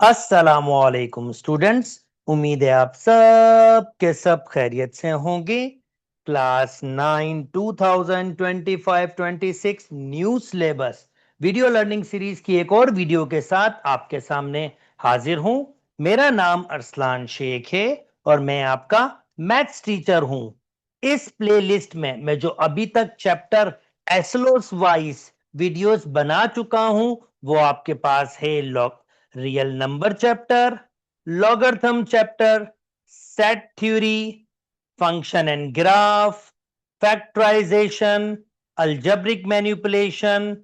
अस्सलामुअलैकुम स्टूडेंट्स। उम्मीद है आप सब के सब खैरियत से होंगे। Class 9 2025-26 new syllabus video learning series की एक और वीडियो के साथ आपके सामने हाजिर हूं। मेरा नाम अरसलान शेख है और मैं आपका मैथ्स टीचर हूं। इस प्लेलिस्ट में मैं जो अभी तक चैप्टर एसलोस वाइज वीडियोस बना चुका हूं वो आपके पास है real number chapter, logarithm chapter, set theory, function and graph, factorisation, algebraic manipulation,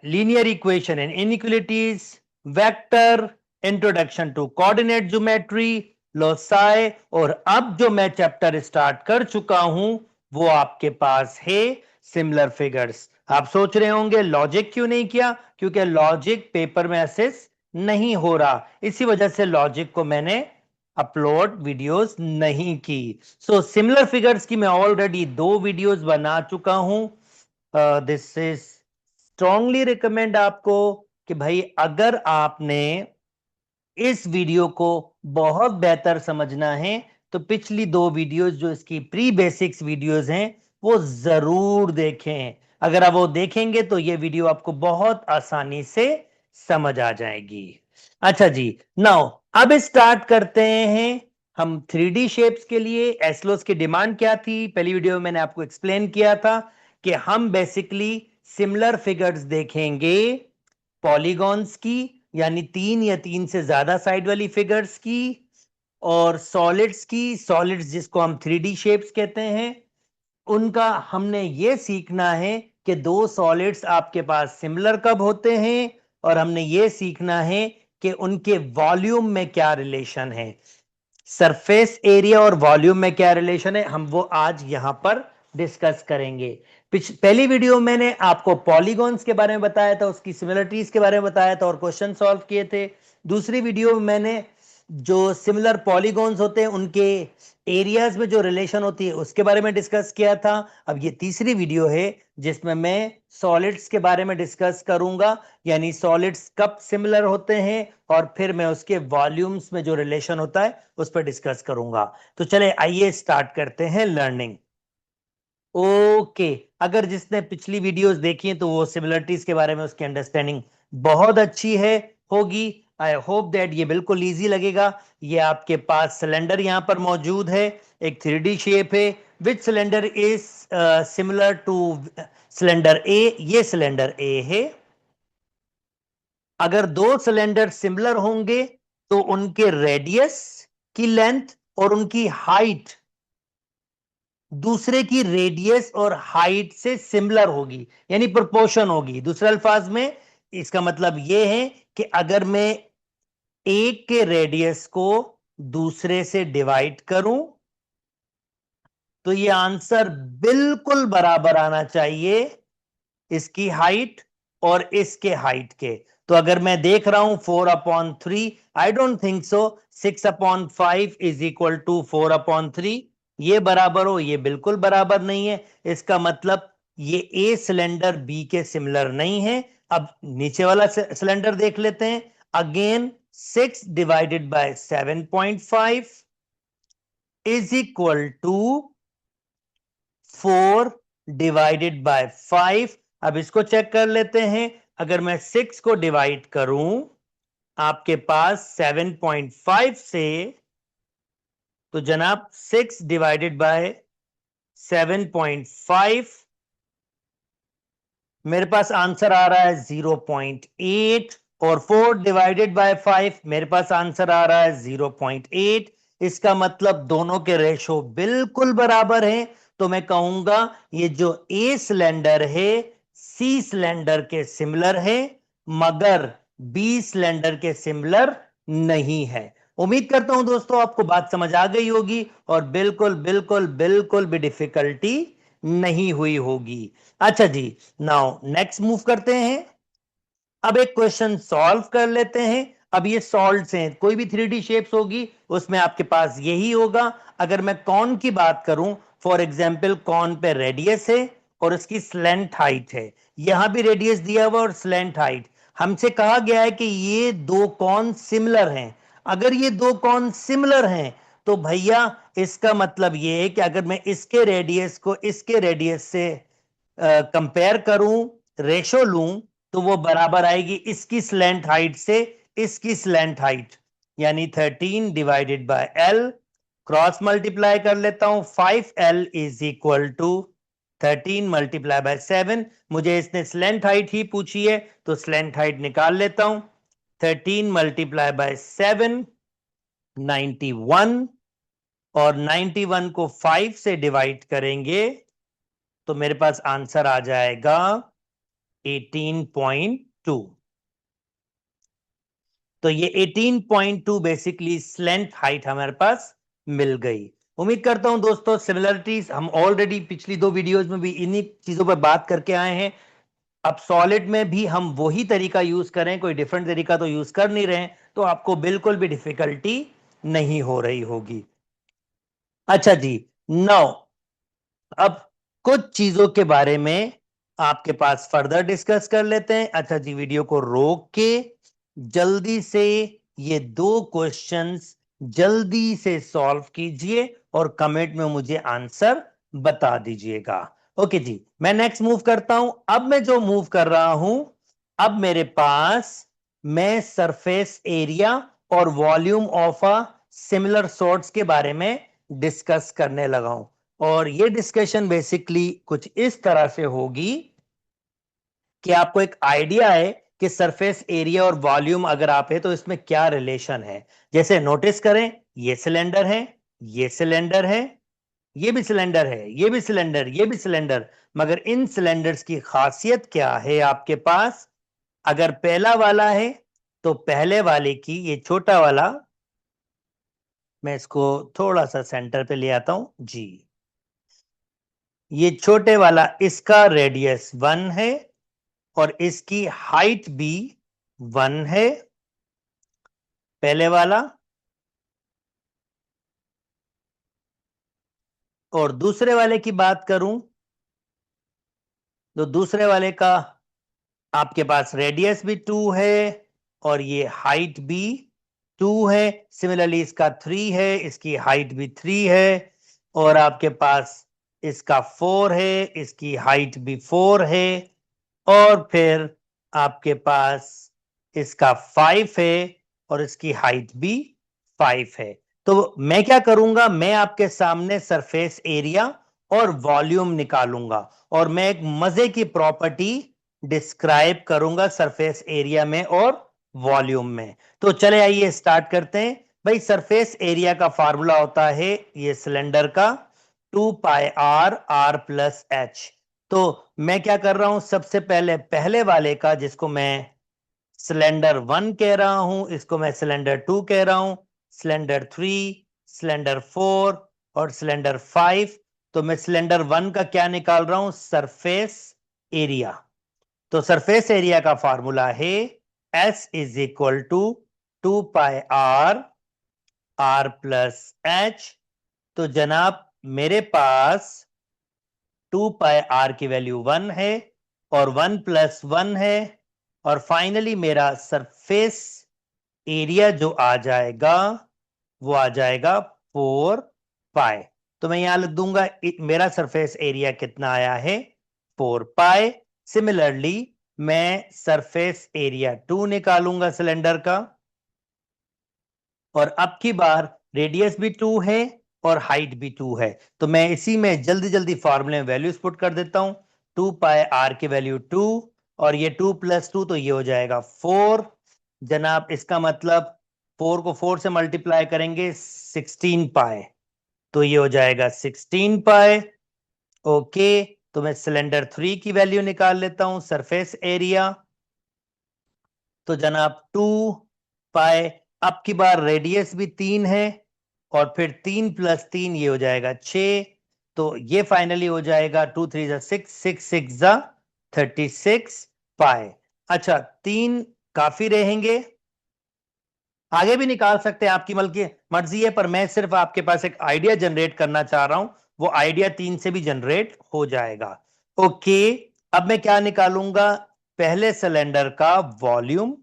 linear equation and inequalities, vector, introduction to coordinate geometry, loci। और अब जो मैं चैप्टर स्टार्ट कर चुका हूं वो आपके पास है सिमिलर फिगर्स। आप सोच रहे होंगे लॉजिक क्यों नहीं किया, क्योंकि लॉजिक पेपर में असेस नहीं हो रहा, इसी वजह से लॉजिक को मैंने अपलोड वीडियोस नहीं की। सो सिमिलर फिगर्स की मैं ऑलरेडी 2 वीडियोस बना चुका हूं। दिस इज स्ट्रांगली रिकमेंड आपको कि भाई अगर आपने इस वीडियो को बहुत बेहतर समझना है तो पिछली 2 वीडियोस जो इसकी प्री बेसिक्स वीडियोस हैं वो जरूर देखें। अगर आप वो देखेंगे तो ये वीडियो आपको बहुत आसानी से समझ आ जाएगी। अच्छा जी, नाउ अब स्टार्ट करते हैं। हम 3D शेप्स के लिए एस्लोस की डिमांड क्या थी, पहली वीडियो में मैंने आपको एक्सप्लेन किया था कि हम बेसिकली सिमिलर फिगर्स देखेंगे पॉलीगॉन्स की, यानी 3 या 3 से ज्यादा साइड वाली फिगर्स की, और सॉलिड्स की, सॉलिड्स जिसको हम 3D शेप्स कहते हैं उनका हमने ये सीखना है कि 2 सॉलिड्स आपके पास सिमिलर कब होते हैं, और हमने ये सीखना है कि उनके वॉल्यूम में क्या रिलेशन है, सरफेस एरिया और वॉल्यूम में क्या रिलेशन है, हम वो आज यहां पर डिस्कस करेंगे। पहली वीडियो मैंने आपको पॉलीगॉन्स के बारे में बताया था, उसकी सिमिलरिटीज के बारे में बताया था और क्वेश्चन सॉल्व किए थे। दूसरी वीडियो में मैंने जो सिमिलर पॉलीगॉन्स होते हैं उनके एरियाज में जो रिलेशन होती है उसके बारे में डिस्कस किया था। अब ये तीसरी वीडियो है जिसमें मैं सॉलिड्स के बारे में डिस्कस करूंगा, यानी सॉलिड्स कब सिमिलर होते हैं और फिर मैं उसके वॉल्यूम्स में जो रिलेशन होता है उस पर डिस्कस करूंगा। तो चले आइए स्टार्ट करते हैं लर्निंग। ओके, अगर जिसने पिछली वीडियोस देखी हैं तो वो सिमिलरिटीज के बारे में उसकी अंडरस्टैंडिंग बहुत अच्छी है होगी। आई होप दैट ये बिल्कुल इजी लगेगा। ये आपके पास सिलेंडर यहां पर मौजूद है, एक 3D शेप है। Which cylinder is similar to cylinder A, ये सिलेंडर ए है। अगर 2 सिलेंडर सिमिलर होंगे तो उनके रेडियस की लेंथ और उनकी हाइट दूसरे की रेडियस और हाइट से सिमिलर होगी, यानी प्रोपोर्शन होगी। दूसरे अल्फाज में इसका मतलब यह है कि अगर मैं एक के रेडियस को दूसरे से डिवाइड करूं तो यह आंसर बिल्कुल बराबर आना चाहिए इसकी हाइट और इसके हाइट के। तो अगर मैं देख रहा हूं 4/3, I don't think so 6/5 is equal to 4/3 ये बराबर हो, ये बिल्कुल बराबर नहीं है। इसका मतलब ये ए सिलेंडर बी के सिमिलर नहीं है। अब नीचे वाला सिलेंडर देख लेते हैं। Again 6 divided by 7.5 is equal to 4 divided by 5। अब इसको चेक कर लेते हैं। अगर मैं 6 को डिवाइड करूं आपके पास 7.5 से, तो जनाब 6 डिवाइडेड बाय 7.5 मेरे पास आंसर आ रहा है 0.8, और 4 डिवाइडेड बाय 5 मेरे पास आंसर आ रहा है 0.8। इसका मतलब दोनों के रेशो बिल्कुल बराबर हैं। तो मैं कहूंगा ये जो ए सिलेंडर है सी सिलेंडर के सिमिलर है, मगर बी सिलेंडर के सिमिलर नहीं है। उम्मीद करता हूं दोस्तों आपको बात समझ आ गई होगी और बिल्कुल बिल्कुल बिल्कुल भी डिफिकल्टी नहीं हुई होगी। अच्छा जी, नाउ नेक्स्ट मूव करते हैं। अब एक क्वेश्चन सॉल्व कर लेते हैं। अब ये सॉल्व्ड हैं, कोई भी 3D शेप्स होगी उसमें आपके पास यही होगा। अगर मैं कॉन की बात करूं, फॉर एग्जांपल कॉन पे रेडियस है और उसकी स्लेंट हाइट है, यहां भी रेडियस दिया हुआ और स्लेंट हाइट। हमसे कहा गया है कि ये दो कौन सिमिलर हैं। अगर ये दो कौन सिमिलर हैं तो भैया इसका मतलब ये है कि अगर मैं इसके रेडियस को इसके रेडियस से कंपेयर करूं, रेशो लूं, तो वो बराबर आएगी इसकी स्लैंट हाइट से इसकी स्लैंट हाइट, यानी 13 divided by L, cross multiply कर लेता हूं, 5L is equal to 13 multiply by 7। मुझे इसने स्लैंट हाइट ही पूछी है तो स्लैंट हाइट निकाल लेता हूं। 13 मल्टीप्लाई बाय 7 91, और 91 को 5 से डिवाइड करेंगे तो मेरे पास आंसर आ जाएगा 18.2। तो ये 18.2 बेसिकली स्लेंथ हाइट हमारे पास मिल गई। उम्मीद करता हूं दोस्तों सिमिलरिटीज हम ऑलरेडी पिछली दो वीडियोस में भी इन्हीं चीजों पर बात करके आए हैं। अब सॉलिड में भी हम वही तरीका यूज करें, कोई डिफरेंट तरीका तो यूज कर नहीं रहे हैं, तो आपको बिल्कुल भी डिफिकल्टी नहीं हो रही होगी। अच्छा जी, नाउ अब कुछ चीजों के बारे में आपके पास फर्दर डिस्कस कर लेते हैं। अच्छा जी, वीडियो को रोक के जल्दी से ये दो क्वेश्चंस जल्दी से सॉल्व कीजिए और कमेंट में मुझे आंसर बता दीजिएगा। ओके जी, मैं नेक्स्ट मूव करता हूं। अब मैं जो मूव कर रहा हूं, अब मेरे पास मैं सरफेस एरिया और volume of a similar solids के बारे में डिस्कस करने लगा हूं। और ये डिस्कशन बेसिकली कुछ इस तरह से होगी कि आपको एक आइडिया है कि सरफेस एरिया और वॉल्यूम अगर आप है तो इसमें क्या रिलेशन है। जैसे नोटिस करें, ये सिलेंडर है, ये सिलेंडर है, ये भी सिलेंडर है, ये भी सिलेंडर, ये भी सिलेंडर, मगर इन सिलेंडर्स की खासियत क्या है आपके पास। अगर पहला वाला है तो पहले वाले की, ये छोटा वाला, मैं इसको थोड़ा सा सेंटर पे ले आता हूं जी, ये छोटे वाला इसका रेडियस 1 है और इसकी हाइट भी 1 है, पहले वाला। और दूसरे वाले की बात करूं तो दूसरे वाले का आपके पास रेडियस भी 2 है और ये हाइट भी 2 है। सिमिलरली इसका 3 है, इसकी हाइट भी 3 है, और आपके पास इसका 4 है, इसकी हाइट भी 4 है, और फिर आपके पास इसका 5 है और इसकी हाइट भी 5 है। तो मैं क्या करूंगा, मैं आपके सामने सरफेस एरिया और वॉल्यूम निकालूंगा और मैं एक मजे की प्रॉपर्टी डिस्क्राइब करूंगा सरफेस एरिया में और वॉल्यूम में। तो चले आइए स्टार्ट करते हैं। भाई सरफेस एरिया का फार्मूला होता है ये सिलेंडर का 2πr r+h। तो मैं क्या कर रहा हूं, सबसे पहले पहले वाले का, जिसको मैं सिलेंडर 1 कह रहा हूं, इसको मैं सिलेंडर 2 कह रहा हूं, सिलेंडर 3, सिलेंडर 4 और सिलेंडर 5। तो मैं सिलेंडर 1 का क्या निकाल रहा हूं, सरफेस एरिया। तो सरफेस एरिया का फार्मूला है S is equal to 2πr r+h। तो जनाब मेरे पास 2πr की वैल्यू 1 है और 1 + 1 है, और फाइनली मेरा सरफेस एरिया जो आ जाएगा वो आ जाएगा 4π। तो मैं यहां लिख दूंगा मेरा सरफेस एरिया कितना आया है, 4π। सिमिलरली मैं सरफेस एरिया 2 निकालूंगा सिलेंडर का, और अब की बार रेडियस भी 2 है और हाइट भी 2 है। तो मैं इसी में जल्दी जल्दी फार्मूले में वैल्यूज पुट कर देता हूं। 2πr की वैल्यू 2 और ये 2 + 2 तो ये हो जाएगा 4। जनाब इसका मतलब 4 को 4 से मल्टीप्लाई करेंगे 16π, तो ये हो जाएगा 16π। ओके, तो मैं सिलेंडर 3 की वैल्यू निकाल लेता हूं, सरफेस एरिया। तो जनाब 2π, अब की बार रेडियस भी 3 है और फिर 3 + 3 ये हो जाएगा 6। तो ये फाइनली हो जाएगा 2 3 = 6, 6 6 = 36π। अच्छा, 3 काफी रहेंगे, आगे भी निकाल सकते हैं, आपकी मर्जी है, पर मैं सिर्फ आपके पास एक आइडिया जनरेट करना चाह रहा हूं। वो आइडिया 3 से भी जनरेट हो जाएगा। ओके, अब मैं क्या निकालूंगा, पहले सिलेंडर का वॉल्यूम।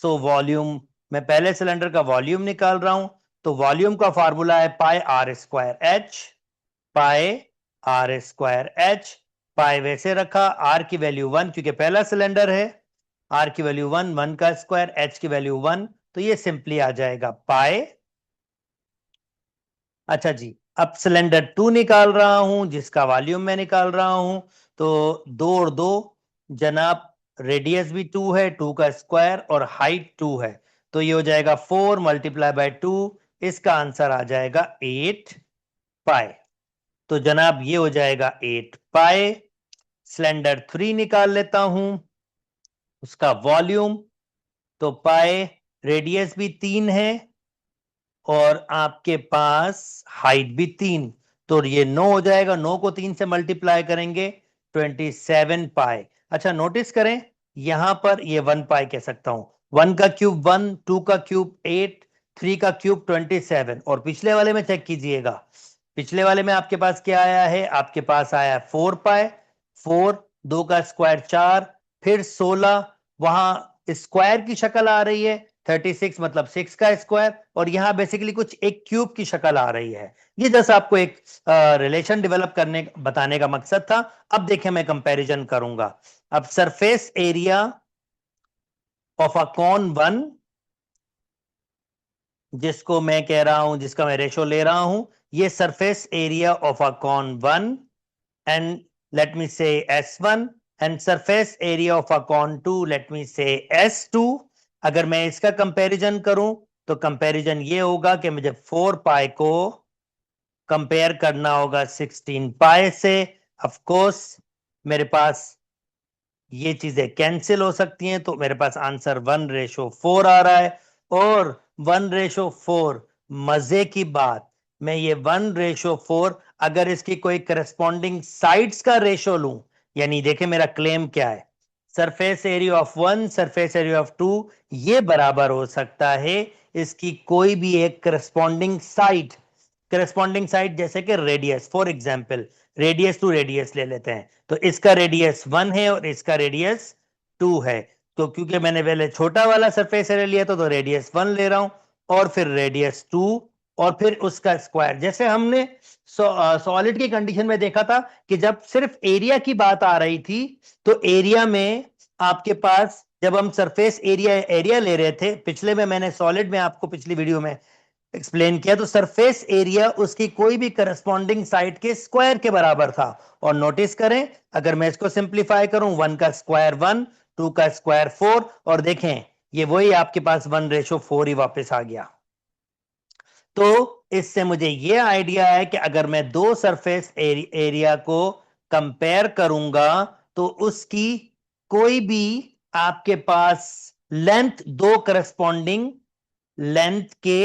सो वॉल्यूम, मैं पहले सिलेंडर का वॉल्यूम निकाल रहा हूं, तो वॉल्यूम का फार्मूला है pi r square h. Pi r square h, pi वैसे रखा, आर की वैल्यू 1 क्योंकि पहला सिलेंडर है, आर की वैल्यू 1, 1 का स्क्वायर, एच की वैल्यू 1, तो ये सिंपली आ जाएगा पाई। अच्छा जी, अब सिलेंडर 2 निकाल रहा हूं जिसका वॉल्यूम मैं निकाल रहा हूं, तो 2 और 2 जनाब, रेडियस भी 2 है, 2 का स्क्वायर, और हाइट 2 है, तो ये हो जाएगा 4 मल्टीप्लाई बाय 2, इसका आंसर आ जाएगा 8 पाई। तो जनाब ये हो जाएगा 8 पाई। सिलेंडर 3 निकाल लेता हूं, उसका वॉल्यूम, तो पाई, रेडियस भी 3 है और आपके पास हाइट भी 3, तो ये 9 हो जाएगा, 9 को 3 से मल्टीप्लाई करेंगे 27 पाई। अच्छा नोटिस करें, यहां पर ये 1 पाई कह सकता हूं, 1 का क्यूब 1, 2 का क्यूब 8, 3 का क्यूब 27, और पिछले वाले में चेक कीजिएगा, पिछले वाले में आपके पास क्या आया है, आपके पास आया 4 पाई, 4, 2 का स्क्वायर 4, फिर 16, वहां स्क्वायर की शक्ल आ रही है 36 मतलब 6 का स्क्वायर, और यहां बेसिकली कुछ एक क्यूब की शक्ल आ रही है। ये जैसा आपको एक रिलेशन डेवलप करने बताने का मकसद था। अब देखें मैं कंपैरिजन करूंगा। अब surface area of a cone 1, जिसको मैं कह रहा हूं, जिसका मैं रेशो ले रहा हूं, ये surface area of a cone 1, and let me say S1, and surface area of a cone 2, let me say S2। अगर मैं इसका कंपैरिजन करूं तो कंपैरिजन ये होगा कि मुझे 4 पाई को कंपेयर करना होगा 16 पाई से। ऑफ कोर्स मेरे पास ये चीजें कैंसिल हो सकती हैं, तो मेरे पास आंसर 1:4 आ रहा है, और 1:4, मजे की बात, मैं ये 1:4 अगर इसकी कोई करस्पॉन्डिंग साइड्स का रेशो लूं, यानी देखें मेरा क्लेम क्या है, surface area of 1, surface area of 2, ये बराबर हो सकता है इसकी कोई भी एक करस्पॉन्डिंग साइड। करस्पॉन्डिंग साइड जैसे कि radius, for example radius to radius ले लेते हैं, तो इसका रेडियस 1 है और इसका रेडियस 2 है, तो क्योंकि मैंने पहले छोटा वाला सरफेस एरिया लिया तो रेडियस 1 ले रहा हूं, और फिर रेडियस 2, और फिर उसका स्क्वायर। जैसे हमने सॉलिड की कंडीशन में देखा था कि जब सिर्फ एरिया की बात आ रही थी, तो एरिया में आपके पास, जब हम सरफेस एरिया एरिया ले रहे थे, पिछले में मैंने सॉलिड में आपको पिछली वीडियो में एक्सप्लेन किया, तो सरफेस एरिया उसकी कोई भी करस्पॉन्डिंग साइड के स्क्वायर के बराबर था। और नोटिस करें, अगर मैं इसको सिंप्लीफाई करूं, 1 का स्क्वायर 1, 2 का स्क्वायर 4, और देखें ये वही आपके पास 1:4 ही वापस आ गया। तो इससे मुझे ये आइडिया है कि अगर मैं दो सरफेस एरिया को कंपेयर करूंगा, तो उसकी कोई भी आपके पास लेंथ दो करस्पॉन्डिंग लेंथ के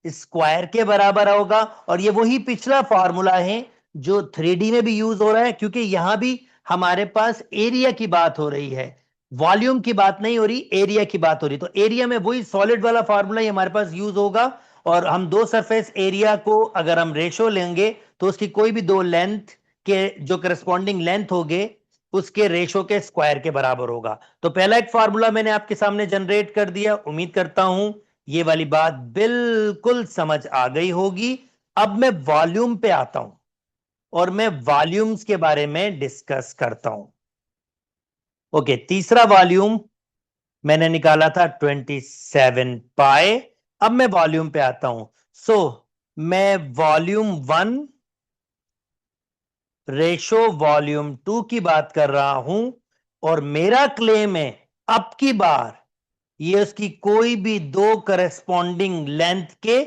स्क्वायर के बराबर होगा, और ये वही पिछला फॉर्मूला है जो 3D में भी यूज हो रहा है, क्योंकि यहां भी हमारे पास एरिया की बात हो रही है, वॉल्यूम की बात नहीं हो रही, एरिया की बात हो रही, तो एरिया में वही सॉलिड वाला फॉर्मूला ही हमारे पास यूज होगा। और हम दो सरफेस एरिया को अगर हम रेशो लेंगे, तो उसकी कोई भी दो लेंथ के जो करस्पॉन्डिंग लेंथ होगे, उसके रेशो के स्क्वायर के बराबर होगा। तो पहला एक फार्मूला मैंने आपके सामने जनरेट कर दिया, उम्मीद करता हूं ये वाली बात बिल्कुल समझ आ गई होगी। अब मैं वॉल्यूम पे आता हूं और मैं वॉल्यूम्स के बारे में डिस्कस करता हूं। ओके, तीसरा वॉल्यूम मैंने निकाला था 27 पाई। अब मैं वॉल्यूम पे आता हूं। सो मैं वॉल्यूम 1 रेशो वॉल्यूम 2 की बात कर रहा हूं, और मेरा क्लेम है अब की बार ये उसकी कोई भी दो करस्पॉन्डिंग लेंथ के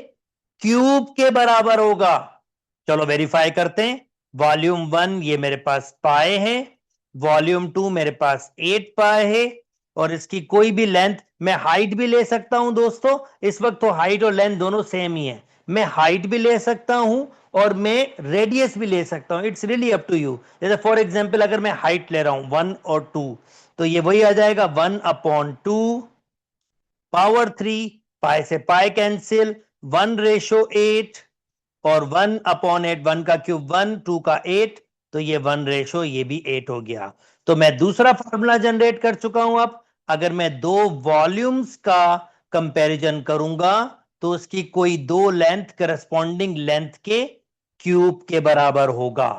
क्यूब के बराबर होगा। चलो वेरीफाई करते हैं। वॉल्यूम 1 ये मेरे पास पाए है, वॉल्यूम 2 मेरे पास 8 पाए है, और इसकी कोई भी लेंथ, मैं हाइट भी ले सकता हूं दोस्तों, इस वक्त तो हाइट और लेंथ दोनों सेम ही है, मैं हाइट भी ले सकता हूं और मैं रेडियस भी ले सकता हूं, it's really up to you. जैसे फॉर एग्जांपल अगर मैं हाइट ले रहा हूं 1 और 2, तो ये वही आ जाएगा 1/2 पावर 3, पाई से पाई कैंसिल, 1:8, और 1/8, 1 का क्यूब 1, 2 का 8, तो ये 1 रेशो ये भी 8 हो गया। तो मैं दूसरा फॉर्मूला जनरेट कर चुका हूं। अब अगर मैं दो वॉल्यूम्स का कंपैरिजन करूंगा तो उसकी कोई दो लेंथ करस्पॉन्डिंग लेंथ के क्यूब के बराबर होगा।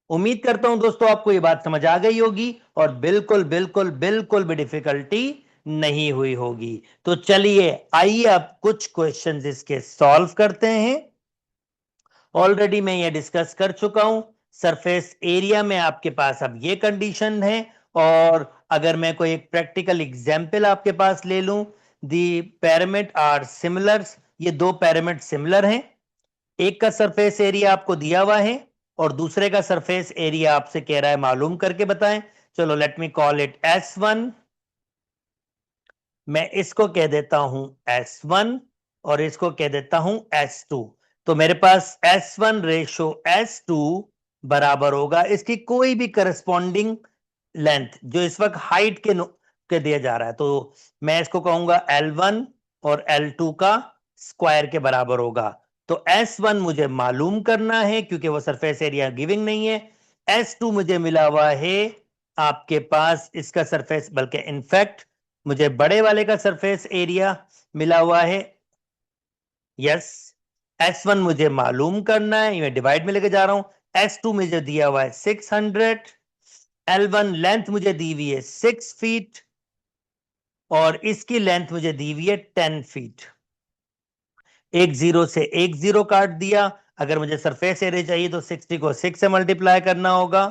उम्मीद करता हूं दोस्तों आपको यह बात समझ आ गई होगी और बिल्कुल बिल्कुल बिल्कुल भी डिफिकल्टी नहीं हुई होगी। तो चलिए आइए अब कुछ क्वेश्चंस इसके सॉल्व करते हैं। ऑलरेडी मैं ये डिस्कस कर चुका हूं। सरफेस एरिया में आपके पास अब ये कंडीशन है और अगर मैं कोई एक प्रैक्टिकल एग्जांपल आपके पास ले लूं, दी पैरामिड आर सिमिलर, ये दो पैरामिड सिमिलर हैं। एक का सरफेस एरिया आपको दिया हुआ है और दूसरे का सरफेस एरिया आपसे कह रहा है मालूम करके बताएं। चलो let me call it S1, मैं इसको कह देता हूं S1 और इसको कह देता हूं S2। तो मेरे पास S1 रेशो S2 बराबर होगा इसकी कोई भी करस्पॉन्डिंग लेंथ जो इस वक्त हाइट के दिया जा रहा है। तो मैं इसको कहूंगा L1 और L2 का स्क्वायर के बराबर होगा। तो S1 मुझे मालूम करना है क्योंकि वो सरफेस एरिया गिविंग नहीं है। S2 मुझे मिला हुआ है आपके पास इसका सरफेस, बल्कि इनफैक्ट मुझे बड़े वाले का सरफेस एरिया मिला हुआ है। यस, S1 मुझे मालूम करना है, मैं डिवाइड में लेके जा रहा हूं। S2 मुझे दिया हुआ है 600, L1 लेंथ मुझे दी हुई है 6 फीट और इसकी लेंथ मुझे दी हुई है 10 फीट। एक जीरो से एक जीरो काट दिया। अगर मुझे सरफेस एरिया चाहिए तो 60 को 6 से मल्टीप्लाई करना होगा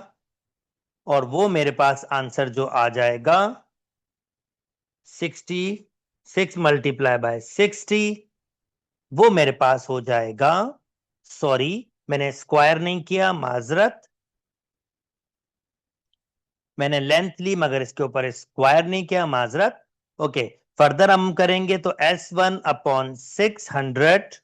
और वो मेरे पास आंसर जो आ जाएगा 66 मल्टीप्लाई बाय 60, वो मेरे पास हो जाएगा, सॉरी मैंने स्क्वायर नहीं किया, माजरत, मैंने लेंथ ली मगर इसके ऊपर स्क्वायर नहीं किया, माजरत। ओके, फर्दर हम करेंगे तो S1 upon 600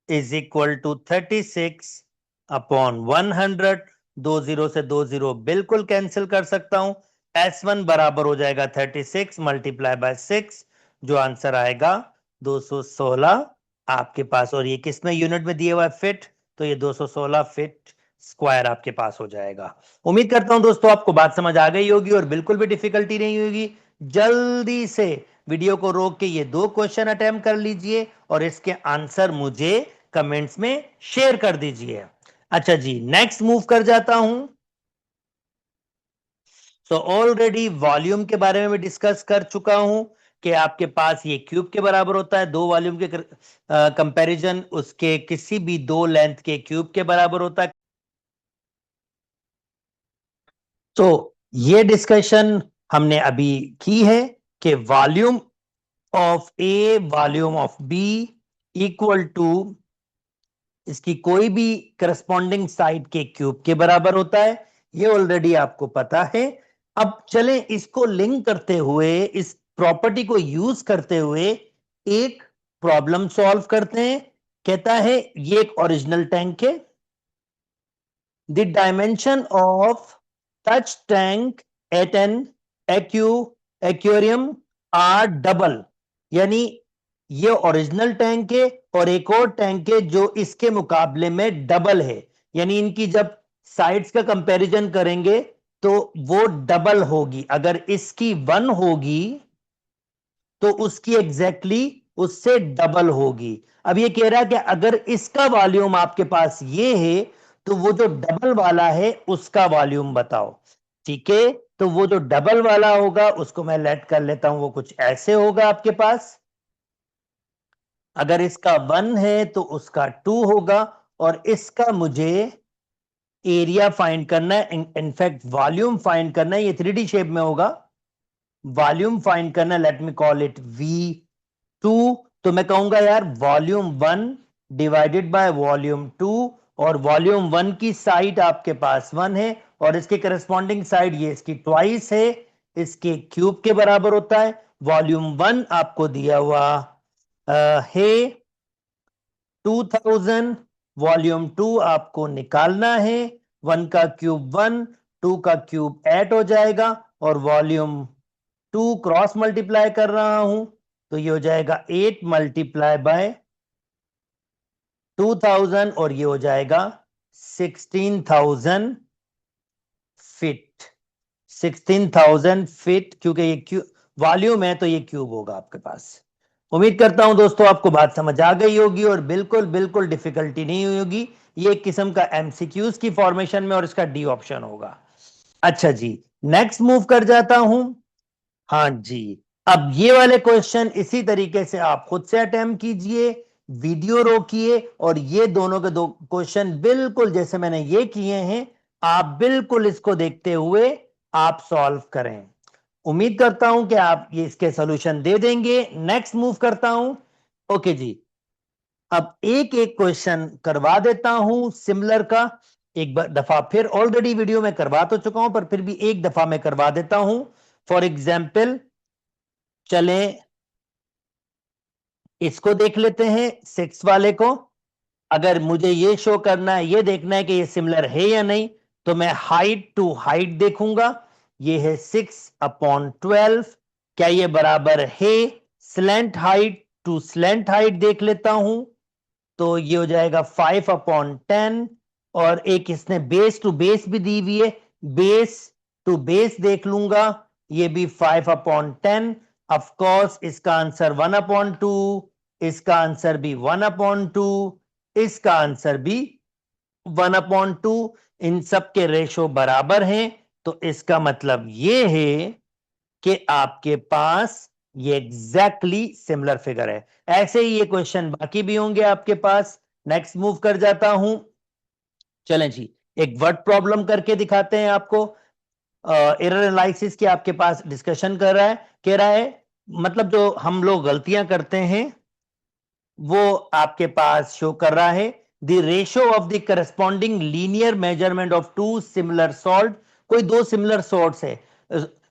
is equal to 36 upon 100। दो जीरो से दो जीरो बिल्कुल कैंसिल कर सकता हूं। S1 बराबर हो जाएगा 36 मल्टीप्लाई बाय 6, जो आंसर आएगा 216 आपके पास। और ये किस में यूनिट में दिया हुआ है, फिट, तो ये 216 फिट स्क्वायर आपके पास हो जाएगा। उम्मीद करता हूं दोस्तों आपको बात समझ आ गई होगी और बिल्कुल भी डिफिकल्टी नहीं होगी। जल्दी से वीडियो को रोक के ये दो क्वेश्चन अटेम्प्ट कर लीजिए और इसके आंसर मुझे कमेंट्स में शेयर कर दीजिए। अच्छा जी, नेक्स्ट मूव कर जाता हूं। तो ऑलरेडी वॉल्यूम के बारे में भी डिस्कस कर चुका हूं कि आपके पास ये क्यूब के बराबर होता है। दो वॉल्यूम के कंपैरिजन उसके किसी भी दो लेंथ के क्यूब के बराबर होता है। तो ये डिस्कशन हमने अभी की है कि volume of A volume of B equal to इसकी कोई भी करस्पॉन्डिंग साइड के क्यूब के बराबर होता है। ये ऑलरेडी आपको पता है। अब चलें इसको लिंक करते हुए, इस प्रॉपर्टी को यूज करते हुए एक प्रॉब्लम सॉल्व करते हैं। कहता है ये एक ओरिजिनल टैंक है। The dimension of such tank at an aquarium are double, यानी ये ओरिजिनल टैंक है और एक और टैंक है जो इसके मुकाबले में डबल है, यानी इनकी जब साइड्स का कंपैरिजन करेंगे तो वो डबल होगी। अगर इसकी 1 होगी तो उसकी एग्जैक्टली उससे डबल होगी। अब ये कह रहा है कि अगर इसका वॉल्यूम आपके पास ये है तो वो जो डबल वाला है उसका वॉल्यूम बताओ। ठीक है, तो वो जो डबल वाला होगा उसको मैं लेट कर लेता हूं, वो कुछ ऐसे होगा आपके पास। अगर इसका 1 है तो उसका 2 होगा और इसका मुझे एरिया फाइंड करना है, इनफैक्ट वॉल्यूम फाइंड करना है। ये 3D शेप में होगा, वॉल्यूम फाइंड करना, let me call it V2। तो मैं कहूंगा यार वॉल्यूम 1 डिवाइडेड बाय वॉल्यूम 2, और वॉल्यूम 1 की साइड आपके पास 1 है और इसके करस्पॉन्डिंग साइड ये इसकी ट्वाइस है, इसके क्यूब के बराबर होता है। वॉल्यूम 1 आपको दिया हुआ है 2000, वॉल्यूम 2 आपको निकालना है। 1 का क्यूब 1, 2 का क्यूब 8 हो जाएगा और वॉल्यूम 2 क्रॉस मल्टीप्लाई कर रहा हूं तो ये हो जाएगा 8 मल्टीप्लाई बाय 2000 और ये हो जाएगा 16,000 फीट। 16,000 फीट, क्योंकि ये वॉल्यूम है तो ये क्यूब होगा आपके पास। उम्मीद करता हूं दोस्तों आपको बात समझ आ गई होगी और बिल्कुल बिल्कुल डिफिकल्टी नहीं हुई होगी। ये एक किस्म का एमसीक्यूज की फॉर्मेशन में और इसका डी ऑप्शन होगा। अच्छा जी, नेक्स्ट मूव कर जाता हूं। हाँ जी, अब ये वाले क्वेश्चन इसी तरीके से आप खुद से अटेम्प्ट कीजिए, वीडियो रोकिए और ये दोनों के दो क्वेश्चन बिल्कुल जैसे मैंने ये किए हैं आप बिल्कुल इसको देखते हुए आप सॉल्व करें। उम्मीद करता हूं कि आप ये इसके सॉल्यूशन दे देंगे। नेक्स्ट मूव करता हूं। ओके जी, अब एक एक क्वेश्चन करवा देता हूं सिमिलर का। एक दफा फिर ऑलरेडी वीडियो में करवा तो चुका हूं पर फिर भी एक दफा मैं करवा देता हूं। फॉर एग्जाम्पल चले इसको देख लेते हैं, 6 वाले को। अगर मुझे ये शो करना है, ये देखना है कि ये सिमिलर है या नहीं, तो मैं हाइट टू हाइट देखूंगा। ये है 6/12। क्या ये बराबर है slant height to slant height देख लेता हूं, तो ये हो जाएगा 5/10। और एक इसने बेस टू बेस भी दी हुई है, बेस टू बेस देख लूंगा, ये भी 5/10। ऑफ कोर्स इसका आंसर 1/2, इसका आंसर भी 1/2, इसका आंसर भी 1/2। इन सब के रेशो बराबर हैं, तो इसका मतलब ये है कि आपके पास ये एग्जैक्टली सिमिलर फिगर है। ऐसे ही ये क्वेश्चन बाकी भी होंगे आपके पास। नेक्स्ट मूव कर जाता हूं। चलें जी, एक वर्ड प्रॉब्लम करके दिखाते हैं आपको। एरर एनालिसिस की आपके पास डिस्कशन कर रहा है, कह रहा है मतलब जो हम लोग गलतियां करते हैं वो आपके पास शो कर रहा है। The ratio of the corresponding linear measurement of two similar solids. कोई दो सिमिलर सॉल्ट्स है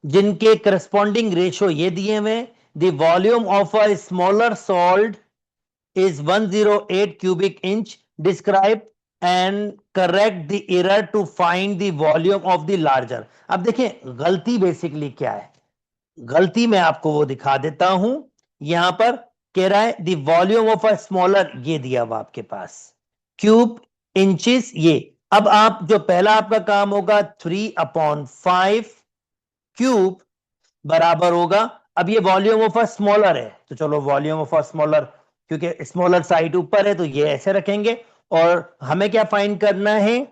जिनके करस्पॉन्डिंग रेशियो ये दिए हुए। The volume of a smaller salt is 108 cubic inch. Describe and correct the error to find the volume of the larger. अब देखिए गलती बेसिकली क्या है, गलती मैं आपको वो दिखा देता हूं। यहां पर कह रहा है the volume of a smaller, ये दिया हुआ आपके पास, क्यूब इंचेस ये। अब आप जो पहला आपका काम होगा 3/5 क्यूब बराबर होगा। अब ये वॉल्यूम ऑफ अ स्मॉलर है तो चलो वॉल्यूम ऑफ अ स्मॉलर, क्योंकि स्मॉलर साइड ऊपर है तो ये ऐसे रखेंगे। और हमें क्या फाइंड करना है,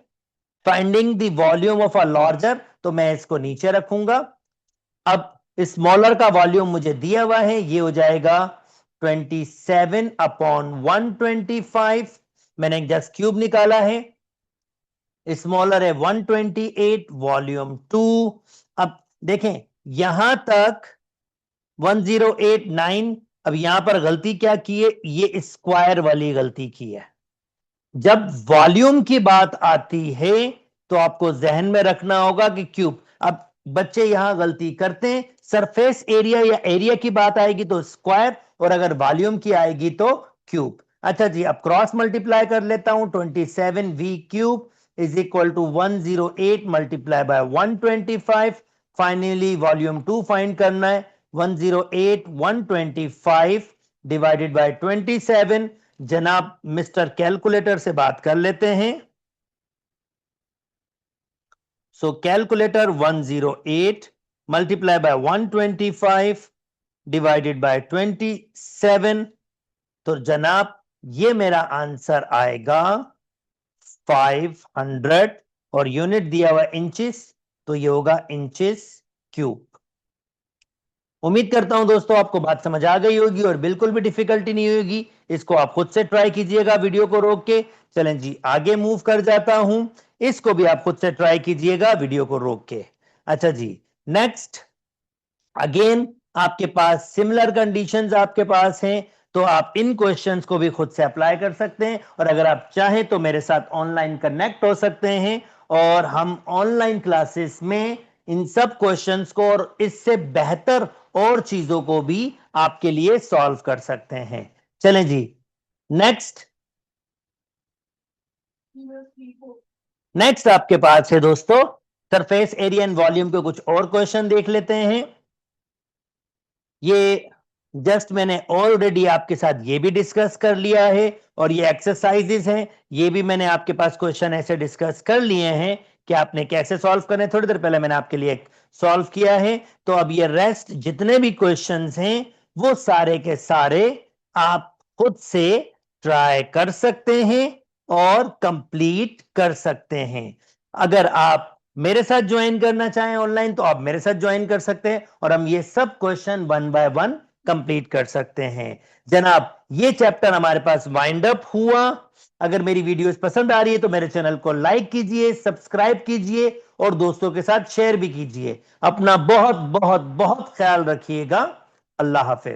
finding the volume of a larger, तो मैं इसको नीचे रखूंगा। अब स्मॉलर का वॉल्यूम मुझे दिया हुआ है, ये हो जाएगा 27/125। मैंने जस्ट क्यूब निकाला है, स्मॉलर है 128, वॉल्यूम 2। अब देखें यहां तक 1089। अब यहां पर गलती क्या की है, ये स्क्वायर वाली गलती की है। जब वॉल्यूम की बात आती है तो आपको जहन में रखना होगा कि क्यूब। अब बच्चे यहां गलती करते हैं, सरफेस एरिया या एरिया की बात आएगी तो स्क्वायर, और अगर वॉल्यूम की आएगी तो क्यूब। अच्छा जी, अब क्रॉस मल्टीप्लाई कर लेता हूं। 27v³ is equal to 108 multiply by 125। Finally volume 2 find करना है। 108 125 डिवाइडेड बाय 27। जनाब मिस्टर कैलकुलेटर से बात कर लेते हैं। So calculator 108 multiply by 125 divided by 27, तो जनाब ये मेरा आंसर आएगा 500। और यूनिट दिया हुआ इंचेस, तो ये होगा इंचेस क्यूब। उम्मीद करता हूं दोस्तों आपको बात समझ आ गई होगी और बिल्कुल भी डिफिकल्टी नहीं होगी। इसको आप खुद से ट्राई कीजिएगा वीडियो को रोक के। चलें जी, आगे मूव कर जाता हूं। इसको भी आप खुद से ट्राई कीजिएगा वीडियो को रोक के। अच्छा जी, नेक्स्ट अगेन आपके पास सिमिलर कंडीशंस आपके पास हैं, तो आप इन क्वेश्चंस को भी खुद से अप्लाई कर सकते हैं। और अगर आप चाहें तो मेरे साथ ऑनलाइन कनेक्ट हो सकते हैं और हम ऑनलाइन क्लासेस में इन सब क्वेश्चंस को और इससे बेहतर और चीजों को भी आपके लिए सॉल्व कर सकते हैं। चलें जी, नेक्स्ट नेक्स्ट आपके पास है दोस्तों सरफेस एरिया एंड वॉल्यूम के कुछ और क्वेश्चन देख लेते हैं। ये जस्ट मैंने ऑलरेडी आपके साथ ये भी डिस्कस कर लिया है और ये एक्सरसाइजेस हैं, ये भी मैंने आपके पास क्वेश्चन ऐसे डिस्कस कर लिए हैं कि आपने कैसे सॉल्व करने। थोड़ी देर पहले मैंने आपके लिए सॉल्व किया है। तो अब ये रेस्ट जितने भी क्वेश्चंस हैं वो सारे के सारे आप खुद से ट्राई कर सकते हैं और कंप्लीट कर सकते हैं। अगर आप मेरे साथ ज्वाइन करना चाहें ऑनलाइन तो आप मेरे साथ ज्वाइन कर सकते हैं और हम ये सब question one by one complete कर सकते हैं। जनाब, ये चैप्टर हमारे पास वाइंड अप हुआ। अगर मेरी वीडियोस पसंद आ रही है तो मेरे चैनल को लाइक कीजिए, सब्सक्राइब कीजिए और दोस्तों के साथ शेयर भी कीजिए। अपना बहुत बहुत बहुत ख्याल रखिएगा। अल्लाह हाफिज।